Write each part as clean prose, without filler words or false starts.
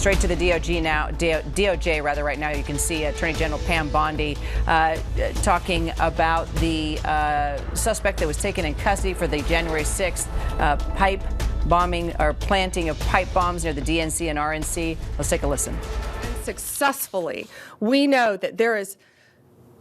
Straight to the DOJ now. DOJ rather. Right now, you can see Attorney General Pam Bondi talking about the suspect that was taken in custody for the January 6th pipe bombing or planting of pipe bombs near the DNC and RNC. Let's take a listen. Successfully, we know that there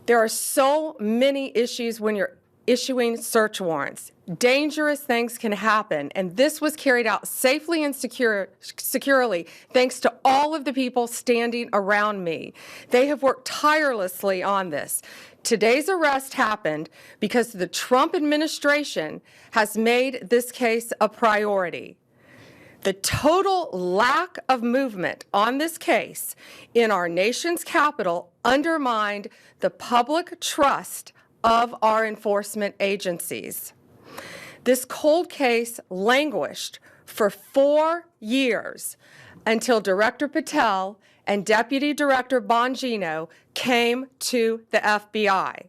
are so many issues when you're issuing search warrants. Dangerous things can happen, and this was carried out safely and securely thanks to all of the people standing around me. They have worked tirelessly on this. Today's arrest happened because the Trump administration has made this case a priority. The total lack of movement on this case in our nation's capital undermined the public trust of our enforcement agencies. This cold case languished for 4 years until Director Patel and Deputy Director Bongino came to the FBI.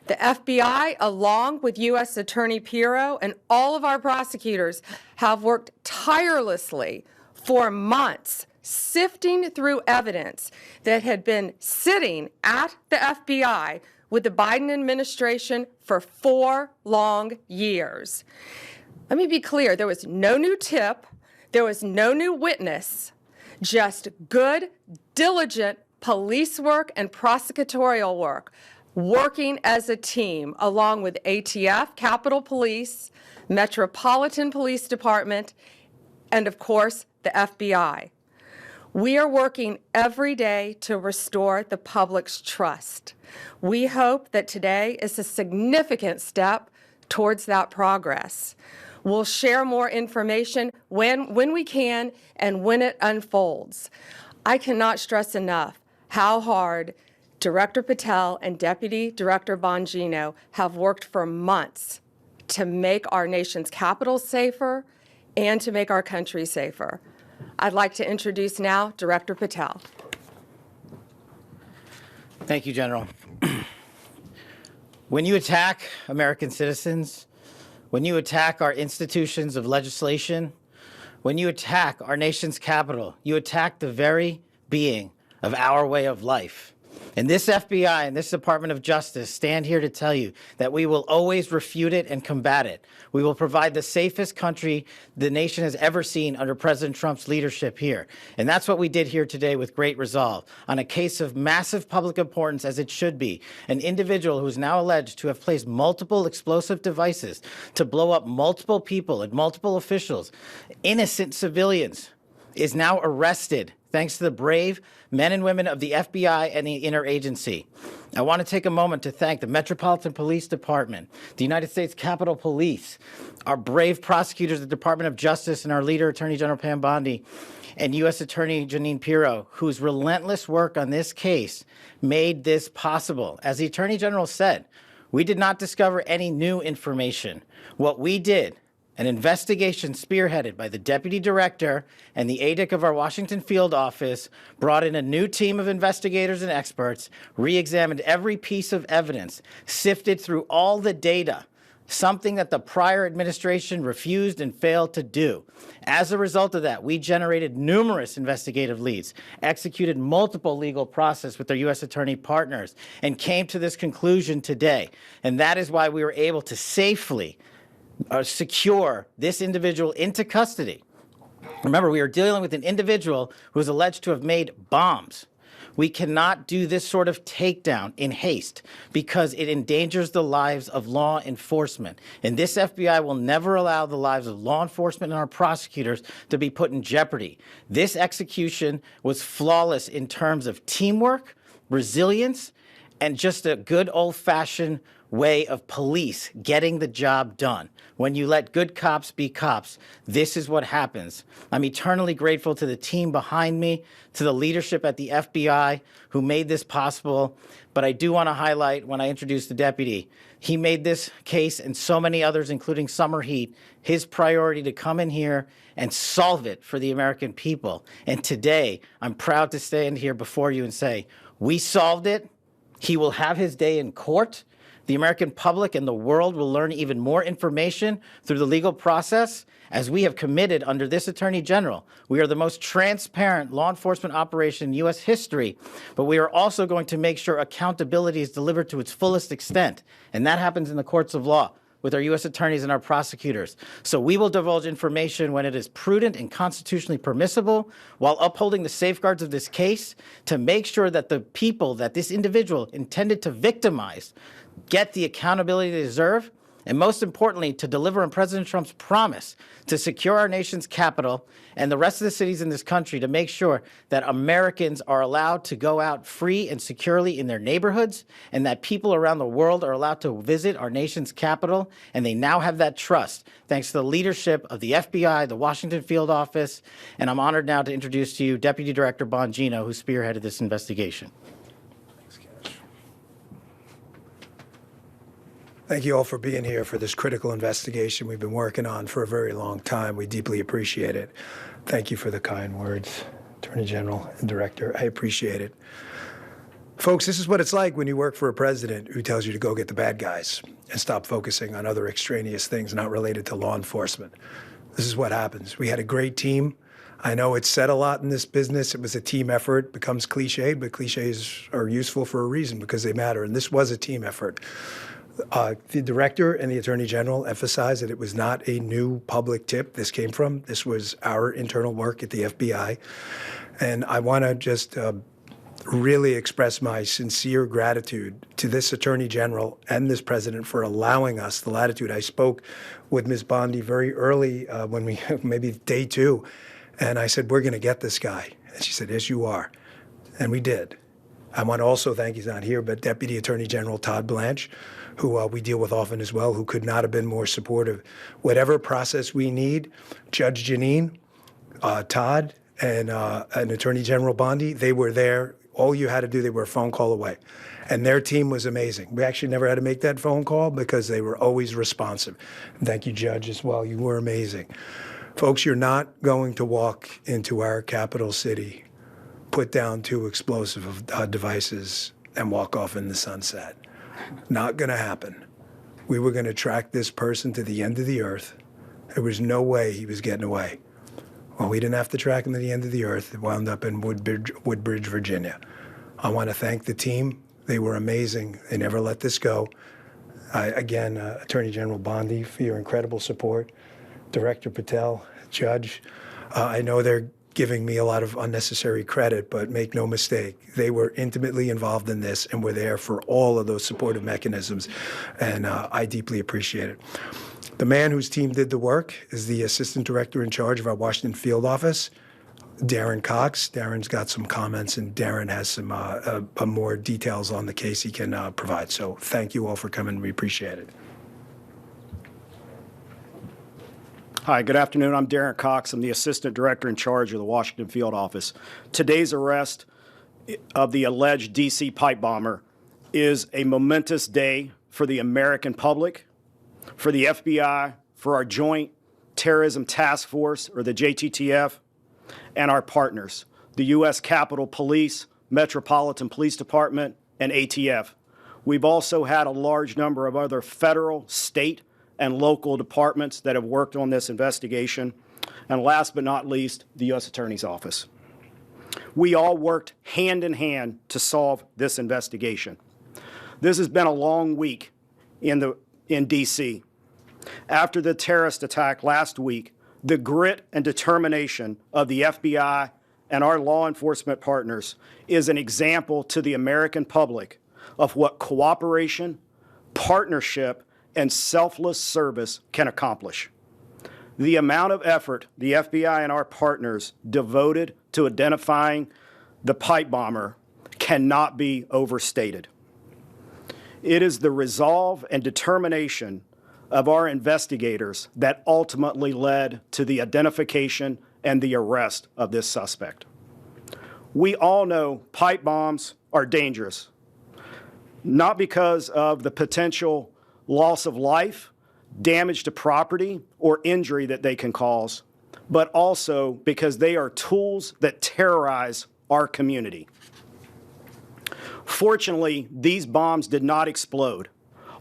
The FBI, along with U.S. Attorney Pirro and all of our prosecutors, have worked tirelessly for months, sifting through evidence that had been sitting at the FBI with the Biden administration for 4 long years. Let me be clear, there was no new tip, there was no new witness, just good, diligent police work and prosecutorial work, working as a team along with ATF, Capitol Police, Metropolitan Police Department, and of course, the FBI. We are working every day to restore the public's trust. We hope that today is a significant step towards that progress. We'll share more information when we can and when it unfolds. I cannot stress enough how hard Director Patel and Deputy Director Bongino have worked for months to make our nation's capital safer and to make our country safer. I'd like to introduce now Director Patel. Thank you, General. When you attack American citizens, when you attack our institutions of legislation, when you attack our nation's capital, you attack the very being of our way of life. And this FBI and this Department of Justice stand here to tell you that we will always refute it and combat it. We will provide the safest country the nation has ever seen under President Trump's leadership here. And that's what we did here today with great resolve on a case of massive public importance, as it should be. An individual who is now alleged to have placed multiple explosive devices to blow up multiple people and multiple officials, innocent civilians, is now arrested thanks to the brave men and women of the FBI and the interagency. I want to take a moment to thank the Metropolitan Police Department, the United States Capitol Police, our brave prosecutors, the Department of Justice, and our leader, Attorney General Pam Bondi, and U.S. Attorney Jeanine Pirro, whose relentless work on this case made this possible. As the Attorney General said, we did not discover any new information. What we did, an investigation spearheaded by the deputy director and the ADIC of our Washington field office, brought in a new team of investigators and experts, re-examined every piece of evidence, sifted through all the data, something that the prior administration refused and failed to do. As a result of that, we generated numerous investigative leads, executed multiple legal process with our U.S. attorney partners, and came to this conclusion today. And that is why we were able to safely secure this individual into custody. Remember, we are dealing with an individual who is alleged to have made bombs. We cannot do this sort of takedown in haste because it endangers the lives of law enforcement. And this FBI will never allow the lives of law enforcement and our prosecutors to be put in jeopardy. This execution was flawless in terms of teamwork, resilience, and just a good old-fashioned way of police getting the job done. When you let good cops be cops, this is what happens. I'm eternally grateful to the team behind me, to the leadership at the FBI who made this possible. But I do want to highlight, when I introduce the deputy, he made this case and so many others, including Summer Heat, his priority to come in here and solve it for the American people. And today, I'm proud to stand here before you and say, we solved it. He will have his day in court. The American public and the world will learn even more information through the legal process, as we have committed under this Attorney General. We are the most transparent law enforcement operation in U.S. history, but we are also going to make sure accountability is delivered to its fullest extent, and that happens in the courts of law with our U.S. attorneys and our prosecutors. So we will divulge information when it is prudent and constitutionally permissible, while upholding the safeguards of this case to make sure that the people that this individual intended to victimize get the accountability they deserve, and most importantly, to deliver on President Trump's promise to secure our nation's capital and the rest of the cities in this country, to make sure that Americans are allowed to go out free and securely in their neighborhoods, and that people around the world are allowed to visit our nation's capital, and they now have that trust thanks to the leadership of the FBI, the Washington Field Office, and I'm honored now to introduce to you Deputy Director Bongino, who spearheaded this investigation. Thank you all for being here for this critical investigation we've been working on for a very long time. We deeply appreciate it. Thank you for the kind words, Attorney General and Director. I appreciate it. Folks, this is what it's like when you work for a president who tells you to go get the bad guys and stop focusing on other extraneous things not related to law enforcement. This is what happens. We had a great team. I know it's said a lot in this business. It was a team effort. It becomes cliched, but cliches are useful for a reason because they matter. And this was a team effort. The director and the attorney general emphasized that it was not a new public tip this came from. This was our internal work at the FBI. And I want to just really express my sincere gratitude to this attorney general and this president for allowing us the latitude. I spoke with Ms. Bondi very early when we, maybe day 2, and I said, we're going to get this guy. And she said, yes, you are. And we did. I want to also thank, he's not here, but Deputy Attorney General Todd Blanche, who we deal with often as well, who could not have been more supportive. Whatever process we need, Judge Janine, Todd, and Attorney General Bondi, they were there. All you had to do, they were a phone call away. And their team was amazing. We actually never had to make that phone call because they were always responsive. And thank you, Judge, as well. You were amazing. Folks, you're not going to walk into our capital city, put down 2 explosive devices, and walk off in the sunset. Not going to happen. We were going to track this person to the end of the earth. There was no way he was getting away. Well, we didn't have to track him to the end of the earth. It wound up in Woodbridge, Virginia. I want to thank the team. They were amazing. They never let this go. Again, Attorney General Bondi, for your incredible support. Director Patel, Judge, I know they're giving me a lot of unnecessary credit, but make no mistake, they were intimately involved in this and were there for all of those supportive mechanisms, and I deeply appreciate it. The man whose team did the work is the Assistant Director in charge of our Washington Field Office, Darren Cox. Darren's got some comments, and Darren has some more details on the case he can provide. So thank you all for coming. We appreciate it. Hi, good afternoon. I'm Darren Cox. I'm the Assistant Director in charge of the Washington Field Office. Today's arrest of the alleged D.C. pipe bomber is a momentous day for the American public, for the FBI, for our Joint Terrorism Task Force, or the JTTF, and our partners, the U.S. Capitol Police, Metropolitan Police Department, and ATF. We've also had a large number of other federal, state, and local departments that have worked on this investigation. And last but not least, the U.S. Attorney's Office. We all worked hand in hand to solve this investigation. This has been a long week in D.C. After the terrorist attack last week, the grit and determination of the FBI and our law enforcement partners is an example to the American public of what cooperation, partnership, and selfless service can accomplish. The amount of effort the FBI and our partners devoted to identifying the pipe bomber cannot be overstated. It is the resolve and determination of our investigators that ultimately led to the identification and the arrest of this suspect. We all know pipe bombs are dangerous, not because of the potential loss of life, damage to property, or injury that they can cause, but also because they are tools that terrorize our community. Fortunately, these bombs did not explode.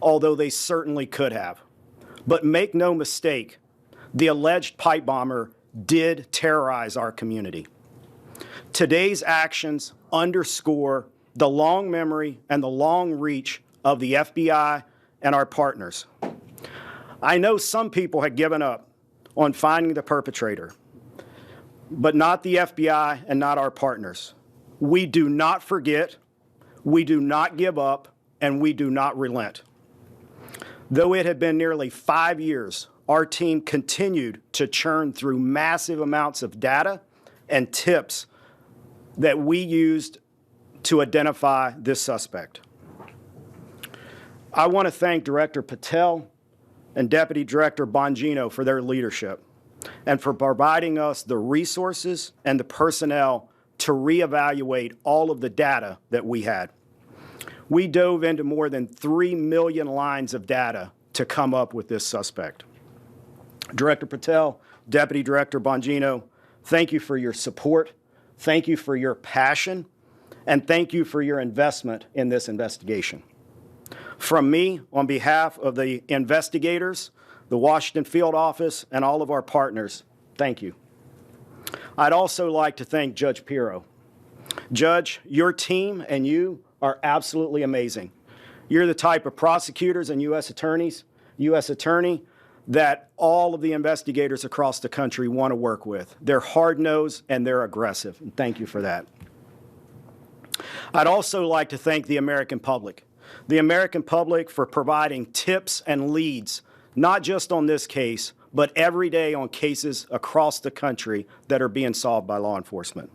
although they certainly could have. But make no mistake, the alleged pipe bomber did terrorize our community. Today's actions underscore the long memory and the long reach of the FBI and our partners. I know some people had given up on finding the perpetrator, but not the FBI and not our partners. We do not forget, we do not give up, and we do not relent. Though it had been nearly 5 years, our team continued to churn through massive amounts of data and tips that we used to identify this suspect. I want to thank Director Patel and Deputy Director Bongino for their leadership and for providing us the resources and the personnel to reevaluate all of the data that we had. We dove into more than 3 million lines of data to come up with this suspect. Director Patel, Deputy Director Bongino, thank you for your support, thank you for your passion, and thank you for your investment in this investigation. From me, on behalf of the investigators, the Washington Field Office, and all of our partners, thank you. I'd also like to thank Judge Pirro. Judge, your team and you are absolutely amazing. You're the type of prosecutors and U.S. attorney, that all of the investigators across the country want to work with. They're hard-nosed and they're aggressive, and thank you for that. I'd also like to thank the American public. The American public for providing tips and leads, not just on this case, but every day on cases across the country that are being solved by law enforcement.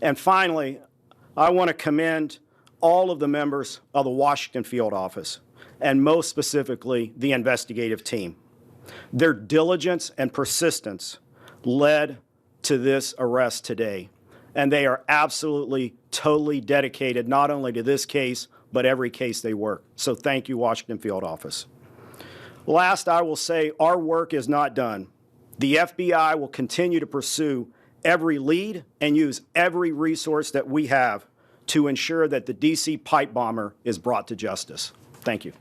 And finally, I want to commend all of the members of the Washington Field Office, and most specifically, the investigative team. Their diligence and persistence led to this arrest today, and they are absolutely, totally dedicated not only to this case, but every case they work. So thank you, Washington Field Office. Last, I will say our work is not done. The FBI will continue to pursue every lead and use every resource that we have to ensure that the D.C. pipe bomber is brought to justice. Thank you.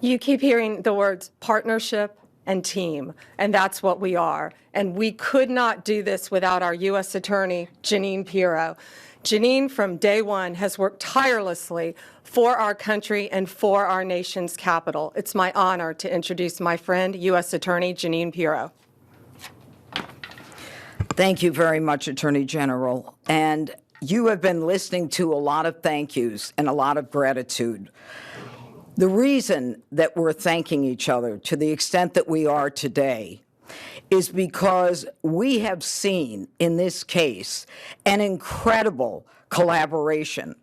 You keep hearing the words partnership and team, and that's what we are. And we could not do this without our U.S. Attorney, Jeanine Pirro. Jeanine, from day one, has worked tirelessly for our country and for our nation's capital. It's my honor to introduce my friend, U.S. Attorney Jeanine Pirro. Thank you very much, Attorney General. And you have been listening to a lot of thank yous and a lot of gratitude. The reason that we're thanking each other to the extent that we are today is because we have seen in this case an incredible collaboration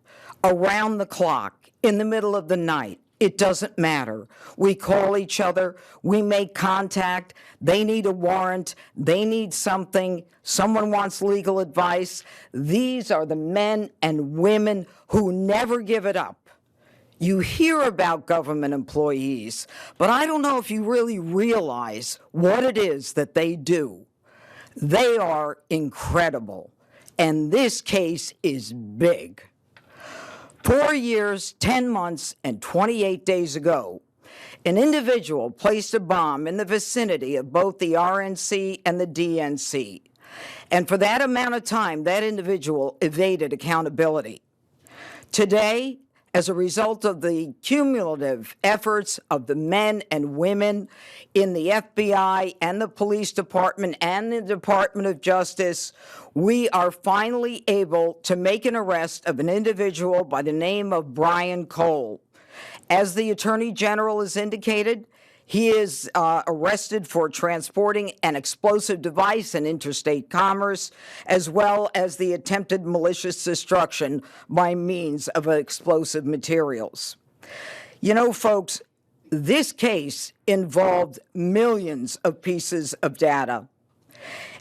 around the clock, in the middle of the night. It doesn't matter. We call each other, we make contact, they need a warrant, they need something, someone wants legal advice. These are the men and women who never give it up. You hear about government employees, but I don't know if you really realize what it is that they do. They are incredible, and this case is big. 4 years, 10 months, and 28 days ago, an individual placed a bomb in the vicinity of both the RNC and the DNC. And for that amount of time, that individual evaded accountability. Today, as a result of the cumulative efforts of the men and women in the FBI and the police department and the Department of Justice, we are finally able to make an arrest of an individual by the name of Brian Cole. As the Attorney General has indicated, he is arrested for transporting an explosive device in interstate commerce, as well as the attempted malicious destruction by means of explosive materials. You know, folks, this case involved millions of pieces of data.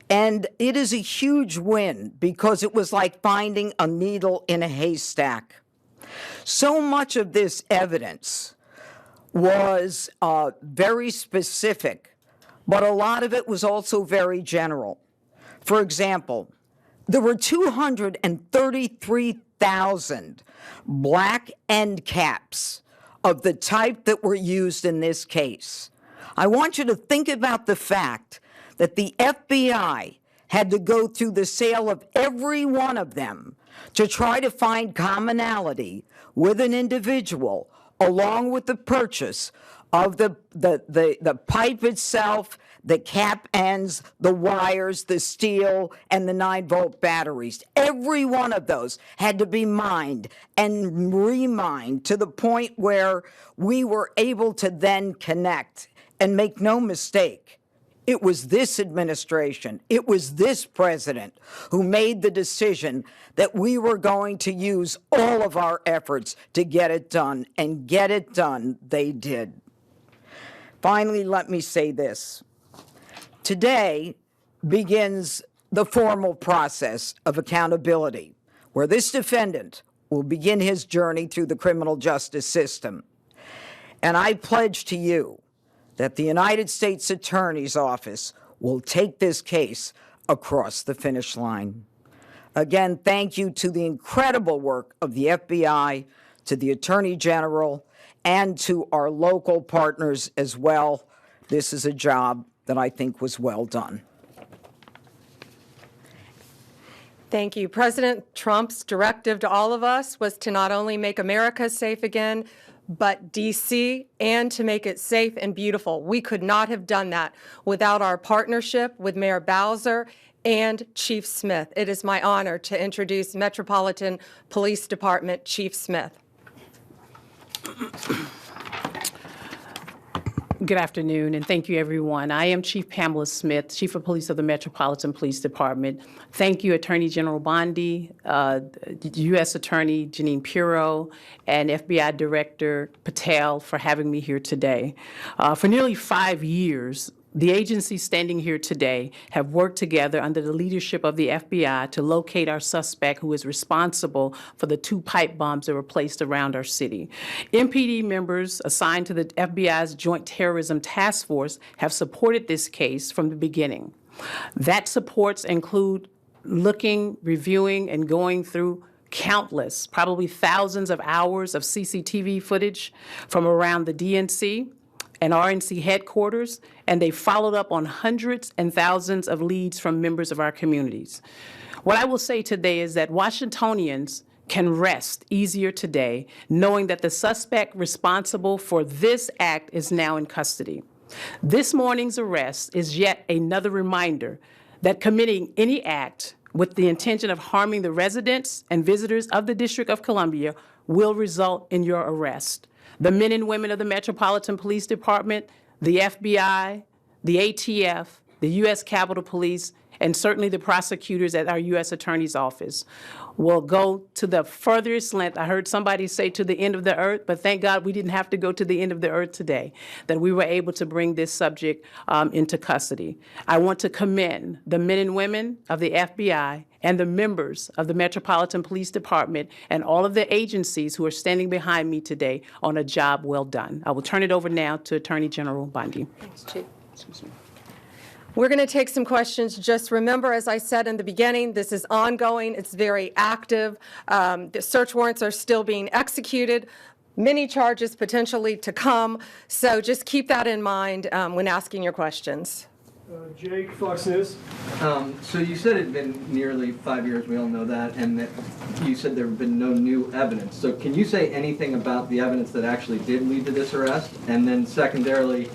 And it is a huge win because it was like finding a needle in a haystack. So much of this evidence was very specific, but a lot of it was also very general. For example, There were 233,000 black end caps of the type that were used in this case. I want you to think about the fact that the FBI had to go through the sale of every one of them to try to find commonality with an individual, along with the purchase of the pipe itself, the cap ends, the wires, the steel, and the 9-volt batteries. Every one of those had to be mined and remined to the point where we were able to then connect. And make no mistake, it was this administration, it was this president who made the decision that we were going to use all of our efforts to get it done, and get it done they did. Finally, let me say this. Today begins the formal process of accountability, where this defendant will begin his journey through the criminal justice system. And I pledge to you that the United States Attorney's Office will take this case across the finish line. Again, thank you to the incredible work of the FBI, to the Attorney General, and to our local partners as well. This is a job that I think was well done. Thank you. President Trump's directive to all of us was to not only make America safe again, but D.C., and to make it safe and beautiful. We could not have done that without our partnership with Mayor Bowser and Chief Smith. It is my honor to introduce Metropolitan Police Department Chief Smith. Good afternoon, and thank you, everyone. I am Chief Pamela Smith, Chief of Police of the Metropolitan Police Department. Thank you, Attorney General Bondi, U.S. Attorney Jeanine Pirro, and FBI Director Patel for having me here today. For nearly 5 years, the agencies standing here today have worked together under the leadership of the FBI to locate our suspect who is responsible for the 2 pipe bombs that were placed around our city. MPD members assigned to the FBI's Joint Terrorism Task Force have supported this case from the beginning. That supports include looking, reviewing, and going through countless, probably thousands of hours of CCTV footage from around the DNC and RNC headquarters, and they followed up on hundreds and thousands of leads from members of our communities. What I will say today is that Washingtonians can rest easier today knowing that the suspect responsible for this act is now in custody. This morning's arrest is yet another reminder that committing any act with the intention of harming the residents and visitors of the District of Columbia will result in your arrest. The men and women of the Metropolitan Police Department, the FBI, the ATF, the U.S. Capitol Police, and certainly the prosecutors at our U.S. Attorney's Office will go to the furthest length. I heard somebody say to the end of the earth, but thank God we didn't have to go to the end of the earth today, that we were able to bring this subject into custody. I want to commend the men and women of the FBI and the members of the Metropolitan Police Department and all of the agencies who are standing behind me today on a job well done. I will turn it over now to Attorney General Bondi. Thanks, Chief. We're going to take some questions. Just remember, as I said in the beginning, this is ongoing. It's very active. The search warrants are still being executed. Many charges potentially to come. So just keep that in mind when asking your questions. Jake, Fox News. So you said it had been nearly 5 years, we all know that, and that you said there have been no new evidence. So can you say anything about the evidence that actually did lead to this arrest? And then secondarily,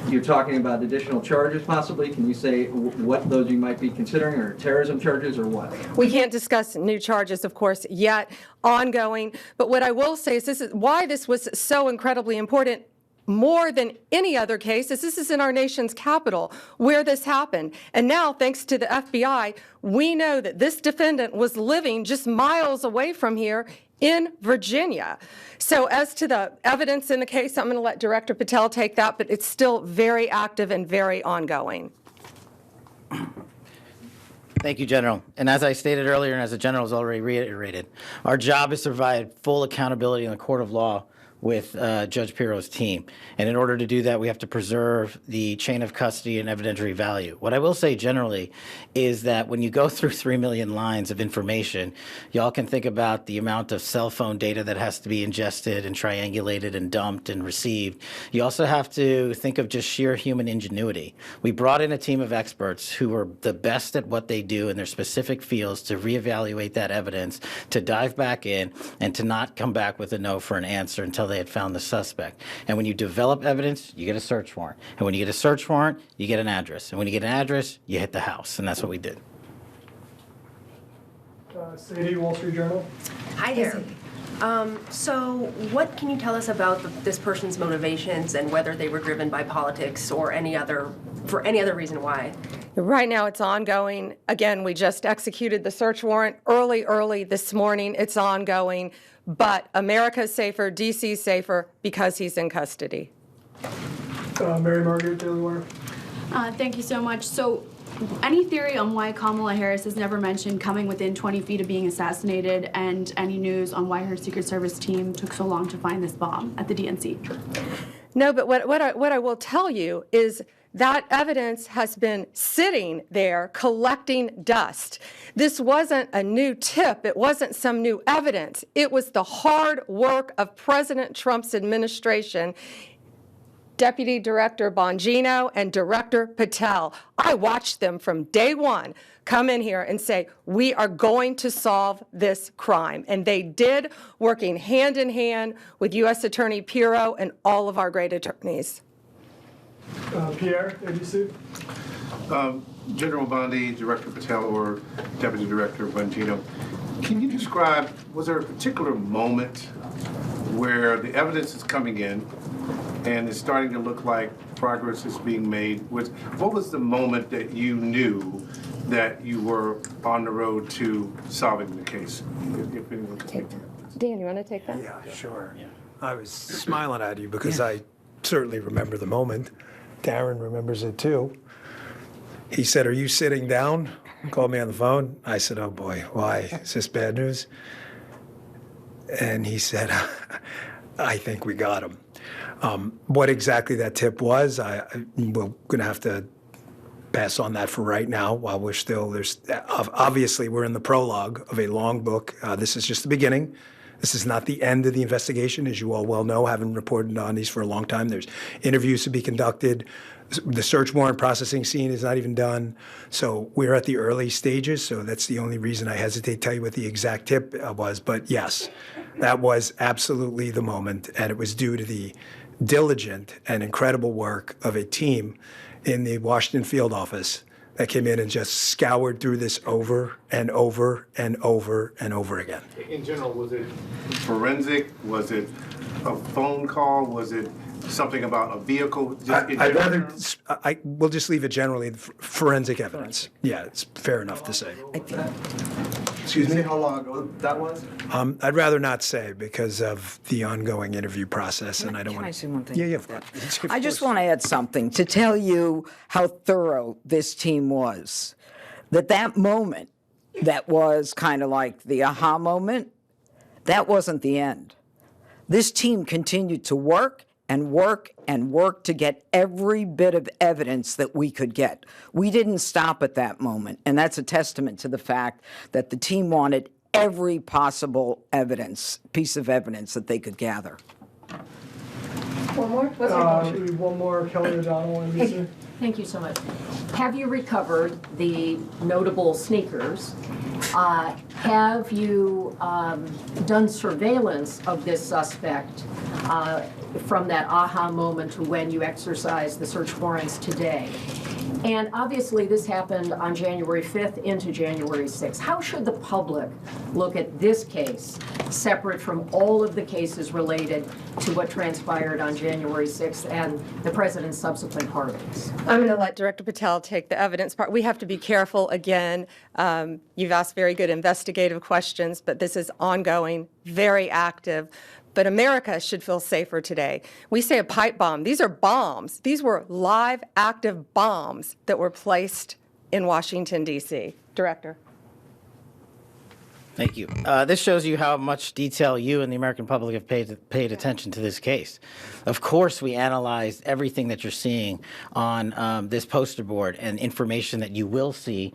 you're talking about additional charges possibly. Can you say what those you might be considering, or terrorism charges, or what? We can't discuss new charges, of course, yet, ongoing. But what I will say is this is why this was so incredibly important. More than any other case, this is in our nation's capital where this happened. And now, thanks to the FBI, we know that this defendant was living just miles away from here in Virginia. So as to the evidence in the case, I'm going to let Director Patel take that, but it's still very active and very ongoing. Thank you, General. And as I stated earlier, and as the General has already reiterated, our job is to provide full accountability in the court of law with Judge Pirro's team. And in order to do that, we have to preserve the chain of custody and evidentiary value. What I will say generally is that when you go through 3 million lines of information, y'all can think about the amount of cell phone data that has to be ingested and triangulated and dumped and received. You also have to think of just sheer human ingenuity. We brought in a team of experts who are the best at what they do in their specific fields to reevaluate that evidence, to dive back in, and to not come back with a no for an answer until they had found the suspect. And when you develop evidence, you get a search warrant. And when you get a search warrant, you get an address. And when you get an address, you hit the house. And that's what we did. Sadie, Wall Street Journal. Hi there. So what can you tell us about this person's motivations and whether they were driven by politics or for any other reason why? Right now, it's ongoing. Again, we just executed the search warrant early this morning. It's ongoing. But America's safer, DC's safer because he's in custody. Mary Margaret, Daily Wire. Thank you so much. So, any theory on why Kamala Harris has never mentioned coming within 20 feet of being assassinated, and any news on why her Secret Service team took so long to find this bomb at the DNC? No, but what I will tell you is that evidence has been sitting there collecting dust. This wasn't a new tip. It wasn't some new evidence. It was the hard work of President Trump's administration, Deputy Director Bongino and Director Patel. I watched them from day one come in here and say, we are going to solve this crime. And they did, working hand in hand with U.S. Attorney Pirro and all of our great attorneys. Pierre, ABC. General Bondi, Director Patel, or Deputy Director Bongino, can you describe, was there a particular moment where the evidence is coming in and it's starting to look like progress is being made? What was the moment that you knew that you were on the road to solving the case? If anyone could take that. Dan, you want to take that? Yeah, sure. Yeah. I was smiling at you because I certainly remember the moment. Darren remembers it too. He said, "Are you sitting down?" Called me on the phone. I said, "Oh boy, why? Is this bad news?" And he said, "I think we got him." What exactly that tip was, we're going to have to pass on that for right now while we're still, obviously we're in the prologue of a long book. This is just the beginning. This is not the end of the investigation, as you all well know, having reported on these for a long time. There's interviews to be conducted. The search warrant processing scene is not even done. So we're at the early stages, so that's the only reason I hesitate to tell you what the exact tip was. But yes, that was absolutely the moment, and it was due to the diligent and incredible work of a team in the Washington field office that came in and just scoured through this over and over and over and over again. In general, was it forensic? Was it a phone call? Was it something about a vehicle? We'll just leave it generally forensic evidence. Yeah, it's fair enough to say. Excuse me, how long ago that was? I'd rather not say because of the ongoing interview process, and I don't want to. Can I say one thing? Yeah, of course. I just want to add something to tell you how thorough this team was. That moment that was kind of like the aha moment, that wasn't the end. This team continued to work and work and work to get every bit of evidence that we could get. We didn't stop at that moment, and that's a testament to the fact that the team wanted every possible piece of evidence that they could gather. One more? One more, Kelly O'Donnell, NBC. Thank you so much. Have you recovered the notable sneakers? Have you done surveillance of this suspect from that aha moment to when you exercised the search warrants today? And obviously this happened on January 5th into January 6th. How should the public look at this case separate from all of the cases related to what transpired on January 6th and the president's subsequent pardons? I'm going to let Director Patel take the evidence part. We have to be careful again. You've asked very good investigative questions, but this is ongoing, very active. But America should feel safer today. We say a pipe bomb. These are bombs. These were live, active bombs that were placed in Washington, D.C. Director. Thank you. This shows you how much detail you and the American public have paid attention to this case. Of course, we analyzed everything that you're seeing on this poster board and information that you will see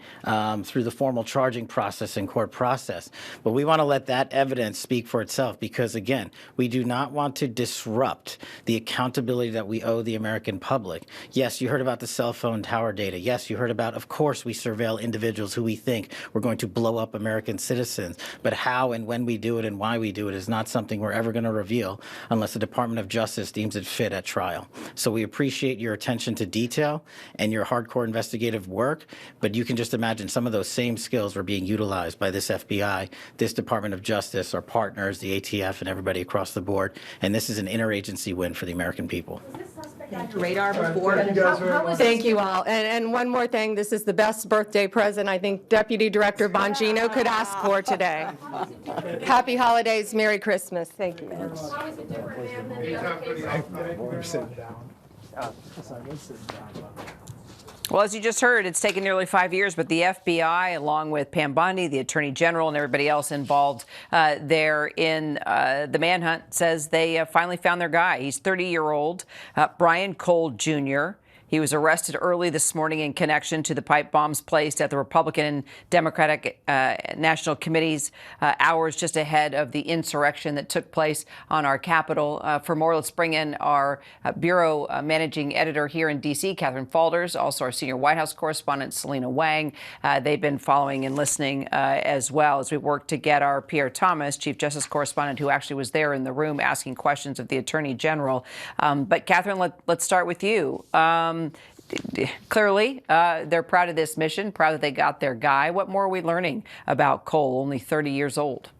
through the formal charging process and court process. But we want to let that evidence speak for itself because, again, we do not want to disrupt the accountability that we owe the American public. Yes, you heard about the cell phone tower data. Yes, you heard about, of course, we surveil individuals who we think we're going to blow up American citizens. But how and when we do it and why we do it is not something we're ever going to reveal unless the Department of Justice deems it fit at trial. So we appreciate your attention to detail and your hardcore investigative work, but you can just imagine some of those same skills were being utilized by this FBI, this Department of Justice, our partners, the ATF, and everybody across the board. And this is an interagency win for the American people. Radar before. Thank you all. And one more thing, this is the best birthday present I think Deputy Director Bongino could ask for today. Happy holidays, Merry Christmas. Thank you. Well, as you just heard, it's taken nearly 5 years, but the FBI, along with Pam Bondi, the Attorney General, and everybody else involved there in the manhunt, says they finally found their guy. He's 30-year-old Brian Cole Jr. He was arrested early this morning in connection to the pipe bombs placed at the Republican and Democratic National Committees hours just ahead of the insurrection that took place on our Capitol. For more, let's bring in our Bureau Managing Editor here in D.C., Catherine Falders, also our Senior White House Correspondent, Selena Wang. They've been following and listening as well as we work to get our Pierre Thomas, Chief Justice Correspondent, who actually was there in the room asking questions of the Attorney General. But Catherine, let's start with you. Clearly, they're proud of this mission, proud that they got their guy. What more are we learning about Cole, only 30 years old?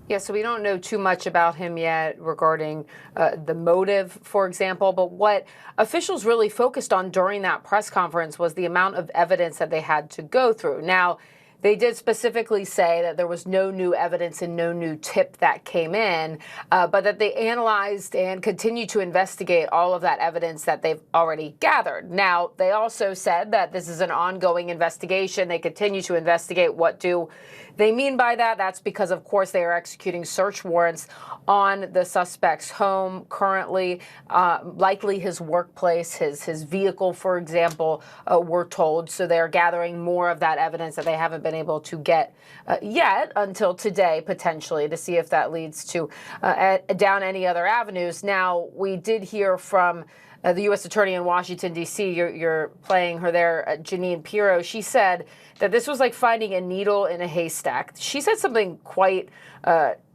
Yeah, so we don't know too much about him yet regarding the motive, for example. But what officials really focused on during that press conference was the amount of evidence that they had to go through. Now, they did specifically say that there was no new evidence and no new tip that came in, but that they analyzed and continue to investigate all of that evidence that they've already gathered. Now, they also said that this is an ongoing investigation. They continue to investigate. What do they mean by that? That's because, of course, they are executing search warrants on the suspect's home currently, likely his workplace, his vehicle, for example, we're told. So they're gathering more of that evidence that they haven't been able to get yet until today, potentially, to see if that leads to down any other avenues. Now, we did hear from the U.S. Attorney in Washington, D.C., you're playing her there, Jeanine Pirro. She said that this was like finding a needle in a haystack. She said something quite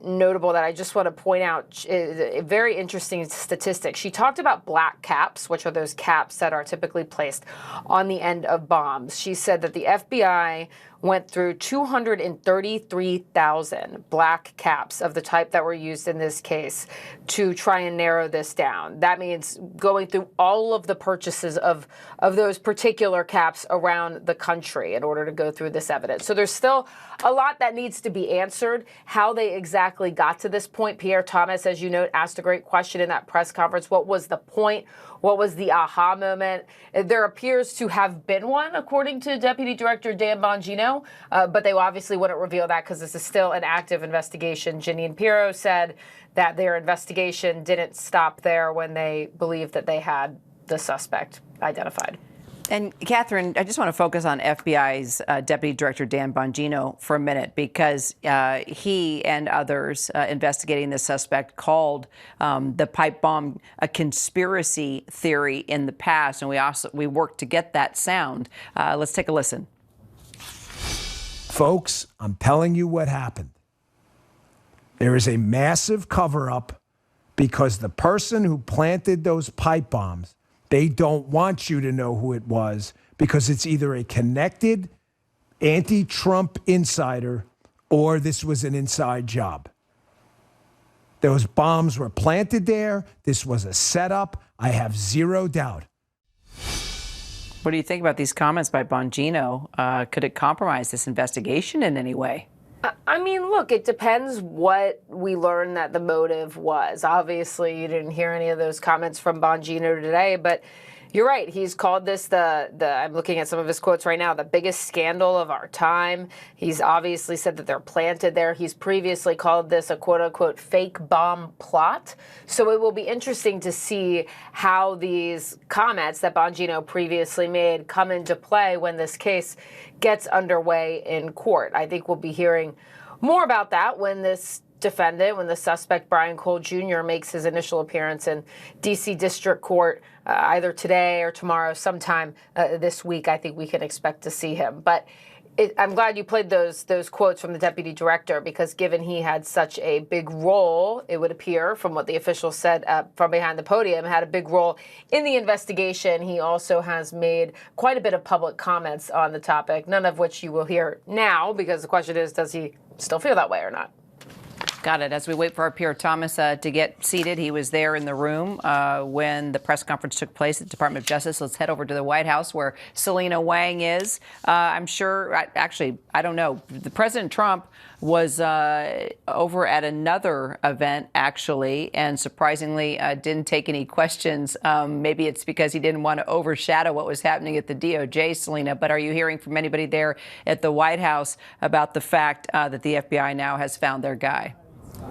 notable that I just want to point out, a very interesting statistic. She talked about black caps, which are those caps that are typically placed on the end of bombs. She said that the FBI went through 233,000 black caps of the type that were used in this case to try and narrow this down. That means going through all of the purchases of those particular caps around the country in order to go through this evidence. So there's still a lot that needs to be answered. How they exactly got to this point, Pierre Thomas, as you note, asked a great question in that press conference. What was the point? What was the aha moment? There appears to have been one, according to Deputy Director Dan Bongino, but they obviously wouldn't reveal that because this is still an active investigation. Jeanine Pirro said that their investigation didn't stop there when they believed that they had the suspect identified. And Catherine, I just want to focus on FBI's Deputy Director Dan Bongino for a minute, because he and others investigating the suspect called the pipe bomb a conspiracy theory in the past, and we worked to get that sound. Let's take a listen. Folks, I'm telling you what happened. There is a massive cover-up because the person who planted those pipe bombs, they don't want you to know who it was because it's either a connected anti-Trump insider or this was an inside job. Those bombs were planted there. This was a setup. I have zero doubt. What do you think about these comments by Bongino? Could it compromise this investigation in any way? I mean, look, it depends what we learn that the motive was. Obviously, you didn't hear any of those comments from Bongino today, but You're right. He's called this I'm looking at some of his quotes right now, the biggest scandal of our time. He's obviously said that they're planted there. He's previously called this a quote unquote fake bomb plot. So it will be interesting to see how these comments that Bongino previously made come into play when this case gets underway in court. I think we'll be hearing more about that when this defendant, when the suspect Brian Cole Jr. makes his initial appearance in D.C. District Court either today or tomorrow, sometime this week. I think we can expect to see him. But I'm glad you played those quotes from the deputy director, because given he had such a big role, it would appear from what the officials said from behind the podium, had a big role in the investigation. He also has made quite a bit of public comments on the topic, none of which you will hear now, because the question is, does he still feel that way or not? Got it. As we wait for our Pierre Thomas to get seated, he was there in the room when the press conference took place at the Department of Justice. Let's head over to the White House where Selena Wang is. I'm sure, actually, I don't know. The President Trump was over at another event, actually, and surprisingly didn't take any questions. Maybe it's because he didn't want to overshadow what was happening at the DOJ, Selena. But are you hearing from anybody there at the White House about the fact that the FBI now has found their guy?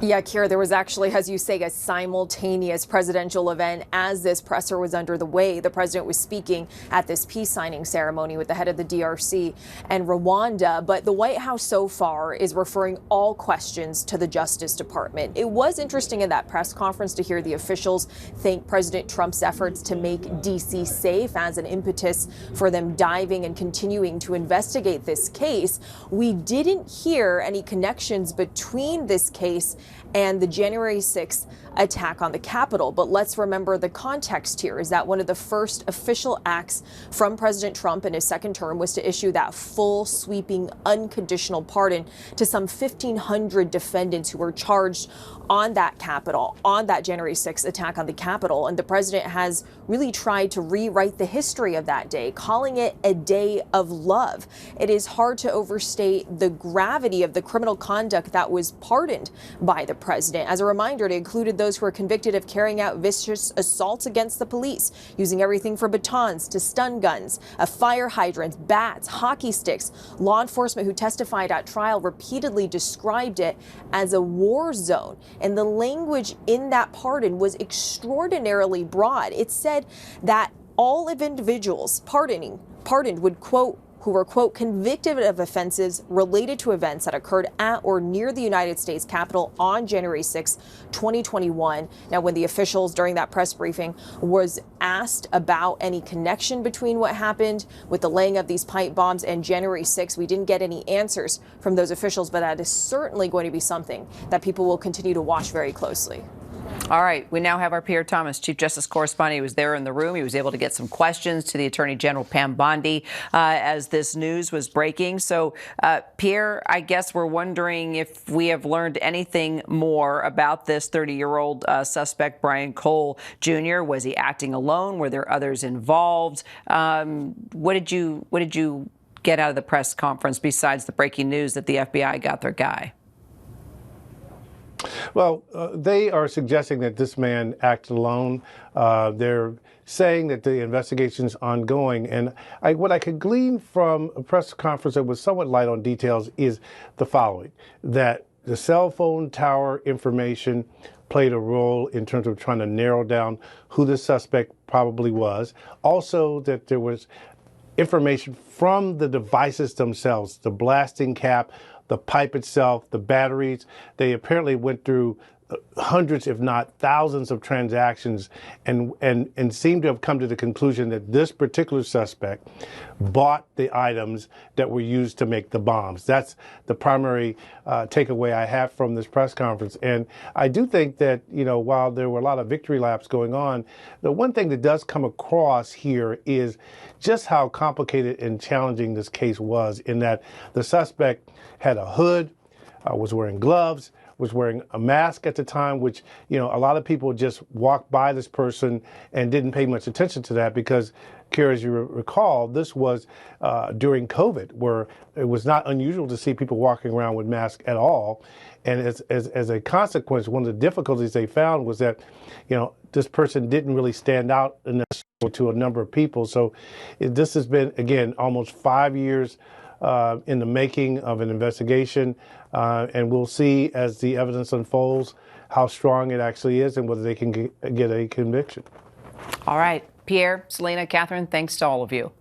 Yeah, Kira, there was actually, as you say, a simultaneous presidential event as this presser was under the way. The president was speaking at this peace signing ceremony with the head of the DRC and Rwanda. But the White House so far is referring all questions to the Justice Department. It was interesting in that press conference to hear the officials thank President Trump's efforts to make D.C. safe as an impetus for them diving and continuing to investigate this case. We didn't hear any connections between this case and the January 6th attack on the Capitol. But let's remember the context here is that one of the first official acts from President Trump in his second term was to issue that full, sweeping, unconditional pardon to some 1,500 defendants who were charged on that Capitol, on that January 6th attack on the Capitol. And the president has really tried to rewrite the history of that day, calling it a day of love. It is hard to overstate the gravity of the criminal conduct that was pardoned by the president. As a reminder, it included those who were convicted of carrying out vicious assaults against the police, using everything from batons to stun guns, fire hydrants, bats, hockey sticks. Law enforcement who testified at trial repeatedly described it as a war zone. And the language in that pardon was extraordinarily broad. It said that all of individuals pardoned would, quote, who were, quote, convicted of offenses related to events that occurred at or near the United States Capitol on January 6, 2021. Now, when the officials during that press briefing was asked about any connection between what happened with the laying of these pipe bombs and January 6, we didn't get any answers from those officials, but that is certainly going to be something that people will continue to watch very closely. All right, we now have our Pierre Thomas, Chief Justice correspondent. He was there in the room. He was able to get some questions to the Attorney General Pam Bondi as this news was breaking. So, Pierre, I guess we're wondering if we have learned anything more about this 30-year-old suspect, Brian Cole Jr. Was he acting alone? Were there others involved? What did you get out of the press conference besides the breaking news that the FBI got their guy? Well, they are suggesting that this man acted alone. They're saying that the investigation's ongoing. And what I could glean from a press conference that was somewhat light on details is the following, that the cell phone tower information played a role in terms of trying to narrow down who the suspect probably was. Also, that there was information from the devices themselves, the blasting cap, the pipe itself, the batteries. They apparently went through hundreds, if not thousands, of transactions and seem to have come to the conclusion that this particular suspect bought the items that were used to make the bombs. That's the primary takeaway I have from this press conference. And I do think that, while there were a lot of victory laps going on, the one thing that does come across here is just how complicated and challenging this case was, in that the suspect had a hood, was wearing gloves, was wearing a mask at the time, which, a lot of people just walked by this person and didn't pay much attention to that because, Kira, as you recall, this was during COVID, where it was not unusual to see people walking around with masks at all. And as a consequence, one of the difficulties they found was that, this person didn't really stand out in this to a number of people. So this has been, again, almost 5 years in the making of an investigation, and we'll see as the evidence unfolds how strong it actually is and whether they can get a conviction. All right, Pierre, Selena, Catherine, thanks to all of you.